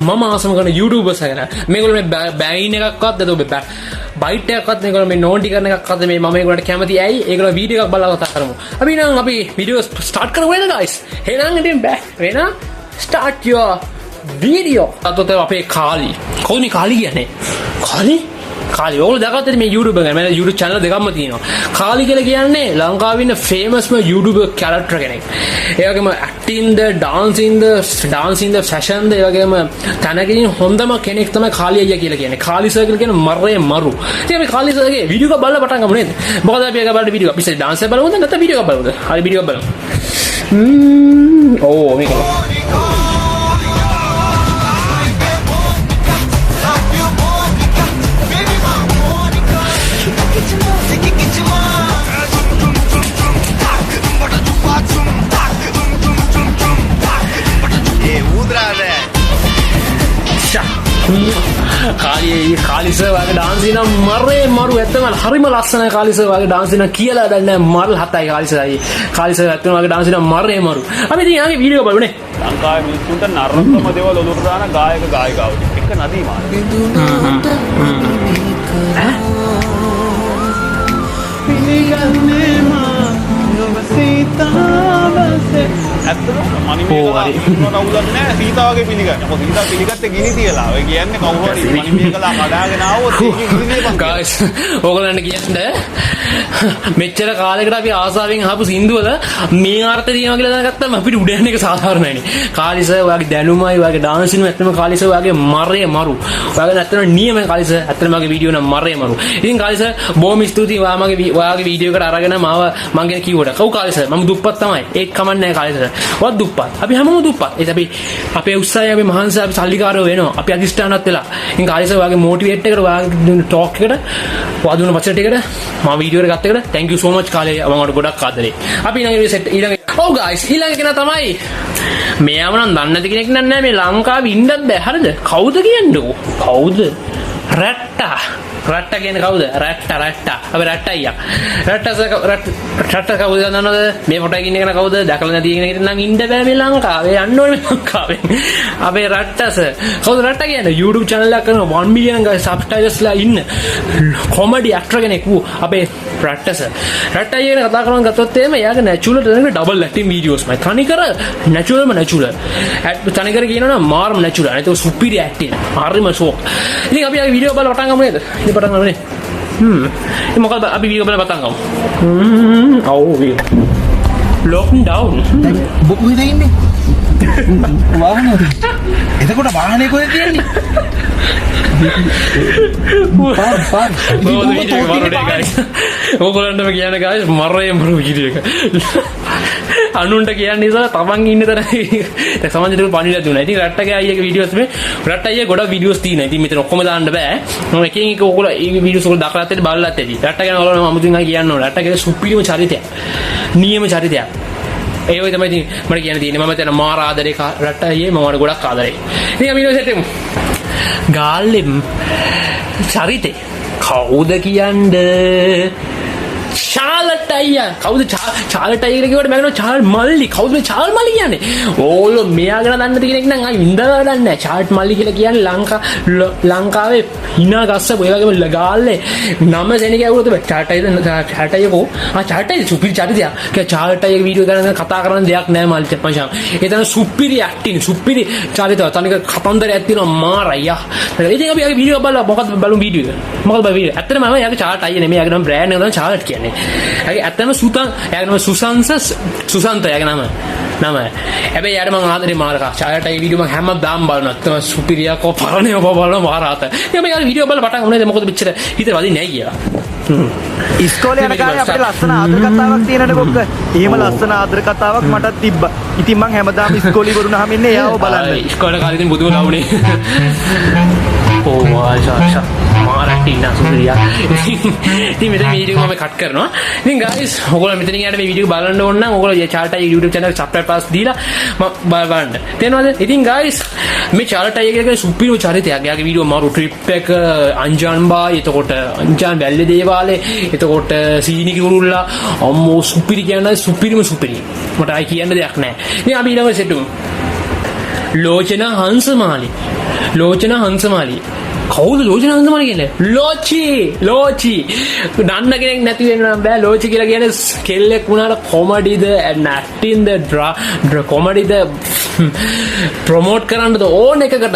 මම ආසම කරන YouTubers ගැන. මේගොල්ලෝ මේ බැයින් එකක්වත් දතෝ බයිට් එකක්වත් මේගොල්ලෝ මේ නෝන්ටි කරන එකක්වත් මේ මම ඒගොල්ලන්ට කැමති ඇයි? ඒගොල්ලෝ වීඩියෝ එකක් බලලා කතා කරමු. අපි වීඩියෝ ස්ටාර්ට් කරමු නේද guys? එහෙනම් ඉතින් වෙන start your video. අතොත අපේ කාලි. කොහොමද මේ කාලි කියන්නේ? කාලි ඔයගොල්ලෝ දැකගත්තද මේ YouTuber ගැන? මම YouTube channel දෙකක්ම තියෙනවා. කාලි කියලා කියන්නේ ලංකාවේ ඉන්න famous YouTuber character කෙනෙක්. ඒ වගේම acting the dancing the fashion the ඒ වගේම තනකින් හොඳම කෙනෙක් තමයි කාලි අයියා කියලා කියන්නේ. කාලි සර් කියලා කියන මරේ මරු. ඉතින් අපි කාලි සර්ගේ වීඩියෝ එක බලලා පටන් ගමු නේද? මොකද අපි එක බලන්න වීඩියෝ අපි ඉතින් dance එක බලමුද නැත්නම් වීඩියෝ එක බලමුද? හරි වීඩියෝ එක බලමු. ඕ මේක කාලි සර් වගේ ඩාන්ස් කරන මරේ මරු ඇත්තම හරිම ලස්සනයි කාලි සර් වගේ ඩාන්ස් කරන කියලා දන්නේ මල් හතයි කාලි සර් ඇත්තම වගේ ඩාන්ස් කරන මරේ මරු අපි ඉතින් යාගේ වීඩියෝ බලමුනේ ලංකාවේ මිනිස්සුන්ට නරකම දේවල් ඔලුවට දාන ගායකයෝ එක නදී මාර්ගය පිළිගන්නේ මා සීතාවසේ ඇත්තටම මනිමේකලා කවුරුත් නැහැ සීතාවගේ පිළිගන්න. මොකද සීතාව පිළිගත්තේ ගිනි තියලා. ඔය කියන්නේ කවුරු හරි මනිමේකලා කඩාගෙන ආවොත් ඒක ගිනිනේ බං. guys ඕගොල්ලන්ට කියන්නේ මෙච්චර කාලයකට අපි ආසාවෙන් අහපු සින්දුවල මේ අර්ථය තියෙනවා කියලා දැනගත්තම අපිට උඩ යන එක සාධාරණයි නේ. කාලි සර් ඔයාගේ දැනුමයි ඔයාගේ ඩාන්සින් ඇත්තම කාලි සර් ඔයාගේ මරේ මරු. ඔයාගේ ඇත්තම නියමයි කාලි සර්. ඇත්තම මගේ වීඩියෝ නම් මරේ මරු. ඉතින් කාලි සර් බොහොම ස්තුතියි ඔයාගේ වීඩියෝ එකට අරගෙන මාව මං ගැන කිව්වට. කව් කාලි සර් මම දුප්පත් තමයි. ඒක කමක් නැහැ කාලි සර්. ඔයා දුප්පත්. අපි හැමෝම දුප්පත්. ඒක අපි අපේ උත්සාහය අපි මහන්සි අපි සල්ලිකාරයෝ වෙනවා. අපි අධිෂ්ඨානවත් වෙලා. ඉතින් කාලි සර් ඔයාගේ මොටිවේට් එකට ඔයාගේ ටෝක් එකට ඔයා දුන්න වචන එකට මම වීඩියෝ එක ගත්ත එකට thank you so much කාලේ මම ඔයාලට ගොඩක් ආදරේ. අපි ඊළඟ guys ඊළඟ කෙනා තමයි මෙයාම නම් දන්නේ නැති කෙනෙක් නෑ මේ ලංකාවේ ඉන්නත් බෑ හරිද? කවුද කියන්නේ? කවුද? රට්ටා කියන්නේ කවුද? රට්ටා. අපි රට්ටා අයියා. රට්ටා කවුද දන්නවද? මේ ෆොටෝ එකේ ඉන්න කෙනා කවුද? දැකලා නැති කෙනෙක් නම් ඉන්න බෑ මේ ලංකාවේ. යන්න ඕනේ මේ ලංකාවේ. අපේ රට්ටා සර්. කවුද රට්ටා කියන්නේ? YouTube channel එකක් කරන 1 million guys subscribers ලා ඉන්න comedy actor කෙනෙක් වූ අපේ රට්ටා සර්. රට්ටා අයියා ගැන කතා කරනවා ගත්තොත් එහෙම එයාගේ natural double acting videos මයි. තනිකර natural. තනිකර කියනවා නම් මාර්ම natural. අනිත් superior acting. හරිම ෂෝක්. ඉතින් අපි ආගේ වීඩියෝ බලලා පටන් ගමු නේද? ඉතින් පටන් ගමු නේ. මොකද අපි වීඩියෝ බලලා පටන් ගමු. Lockdown down. කොහෙද ඉන්නේ? වාහනේ. එතකොට වාහනේ කොහෙද තියෙන්නේ? පාර. ඕගොල්ලන්ටම කියන්න guys මරේ මරු වීඩියෝ එක. අනුන්ට කියන්නේ ඉතල තමන් ඉන්න තර දැන් සමාජයට පණිවිඩයක් දුන්නා. ඉතින් රට්ටගේ අයියාගේ වීඩියෝස් මේ රට්ට අයියා ගොඩක් වීඩියෝස් තියෙනවා. ඉතින් මෙතන ඔක්කොම දාන්න බෑ. මම එක ඕගොල්ලෝ මේ වීඩියෝස් ඔයගොල්ලෝ දැකලා ඇත්තට බලලා ඇත්තටි. රට්ට ගැන ඔයගොල්ලෝ අමුතුවෙන් කියන්න ඕනේ. රට්ටගේ සුපිරිම චරිතයක්. නියම චරිතයක්. ඒ වගේ තමයි ඉතින් මට කියන්න තියෙන්නේ. මම දැන් මාර ආදරේ රට්ට අයියේ මම ගොඩක් ආදරේ. ඉතින් අපි වීඩියෝ සෙට් එකමු. ගාල්ලෙම් චරිතේ කවුද කියන්නේ? චාලට් අයියා. කවුද චාලට් අයියා කියලා කිව්වට මම කියනවා චාල් මල්ලි. කවුද මේ චාල් මල්ලි කියන්නේ? ඕගොල්ලෝ මෙයා ගැන දන්නේ නැති කෙනෙක් නම් ආයි ඉඳලා දන්නේ නැහැ. චාලට් මල්ලි කියලා කියන්නේ ලංකාවේ hina ගස්සපු ඒ වගේම ගාල්ලේ නම සෙනෙක ඇවුලොත් චාලට් අයියකෝ චාලට් අයියා සුපිරි චරිතයක්. චාලට් අයියාගේ වීඩියෝ ගැන කතා කරන්න දෙයක් නැහැ මල්ලි මචං. ඒ තමයි සුපිරි ඇක්ටිං සුපිරි චරිතය. තනික කතන්දරයක් තියෙනවා මාර අයියා. ඉතින් අපි ආගේ වීඩියෝ බලලා මොකක්ද බලමු වීඩියෝ එක. මොකක්ද බලමු වීඩියෝ. ඇත්තටම මම යාගේ චාලට් අයියා නෙමෙයි යාගේ නම බ්‍රෑන්ඩ් එක තමයි චාලට් කියන්නේ. ඇයි ඇත්තම යාගේ නම සුසන්ත යාගේ නම. හැබැයි යාට මම ආදරේ මාරකා. චාලට් අයියා වීඩියෝ මම හැමදාම බලනවා. තමයි සුපිරියා කෝ පරණේ ඔබ බලනවා මාරාත. ඉතින් මේ වීඩියෝ බලලා පටන් ගමු නේද? මොකද මෙච්චර හිතේ වදින්නේ නැහැ කියලා. ඉස්කෝලේ යන කාලේ අපිට ලස්සන ආදර කතාවක් තියෙනනේ කොක්ක. එහෙම ලස්සන ආදර කතාවක් මටත් තිබ්බා. ඉතින් මං හැමදාම ඉස්කෝලේ වරුණාම ඉන්නේ එයාව බලන්න. ඉස්කෝලේ කාලේ ඉතින් බුදුම ලවුනේ. ඕ ආශා මාරටි නසුරියා. ඉතින් මෙතන වීඩියෝ මම කට් කරනවා. ඉතින් guys ඔයගොල්ලෝ මෙතනින් යාට මේ වීඩියෝ බලන්න ඕන නම් ඔයගොල්ලෝ චාලට් අයියා YouTube channel subscribe pass දීලා බලන්න. තේරෙනවද? ඉතින් guys මේ චාලට් අයියා කියන්නේ සුපිරිම චරිතයක්. එයාගේ වීඩියෝ මාරු ට්‍රිප් එක අංජාන් බායි එතකොට අංජාන් වැල්ලේ දේවාලේ එතකොට සීනි කිරුල්ලා අම්මෝ සුපිරි කියන්නේ සුපිරිම සුපිරි. මට ආයි කියන්න දෙයක් නැහැ. ඉතින් අපි ඊළඟට සෙට් ලෝචන හංසමාලි කවුද ලෝචන හංසමාලි කියන්නේ? ලෝචි දන්න කෙනෙක් නැති වෙනවා බෑ. ලෝචි කියලා කියන්නේ කෙල්ලෙක් වුණාට කොමඩිද නැක්ටින්ද කොමඩිද ප්‍රොමෝට් කරන්නද ඕන එකකට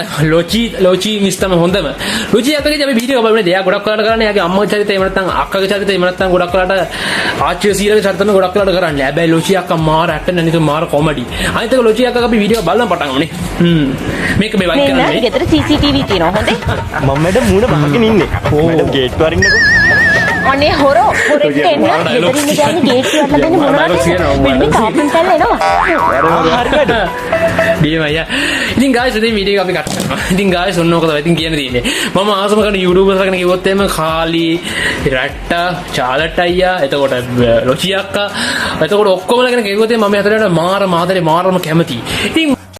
ලෝචි මිස් තමයි හොඳම. ලෝචි අක්කගේ අපි වීඩියෝ බලන්නේ දෙයා ගොඩක් වෙලාට කරන්නේ යාගේ අම්මගේ චරිතය එහෙම නැත්නම් අක්කගේ චරිතය එහෙම නැත්නම් ගොඩක් වෙලාට ආච්චිගේ සීලගේ චරිතම ගොඩක් වෙලාට කරන්නේ. හැබැයි ලෝචි අක්කා මාර ඇක්ටර් නැනිතු මාර කොමඩි. අනිත් එක ලෝචි අක්කා අපි වීඩියෝ බලන්න පටන් ගමනේ. මේක මේ වයින් කරන්නේ. ගෙදර CCTV තියෙනවා හොඳේ. මම මැඩම් මූණ බහගෙන ඉන්නේ. මැඩම් ගේට්ටුව අරින්නකෝ. අනේ හොරෙක් එන්න ගෙදරින් ගියාම ගේට් වල දෙන්නේ මොනවද? මේ කාටුන් කල්ල එනවා. හරි මැඩම්. බියමయ్యා. ඉතින් guys ඉතින් වීඩියෝ එක අපි කට් කරනවා. ඉතින් guys ඔන්න ඔක තමයි ඉතින් කියන්න තියෙන්නේ. මම ආසම කරන YouTubers ලා ගැන කිව්වොත් එහෙම කාලි, රැට්ටා, චාලට් අයියා, එතකොට ලොචි අක්කා, එතකොට ඔක්කොමලා ගැන කිව්වොත් එහෙම මම හතරට මාර මාදරේ මාරම කැමතියි. ඉතින්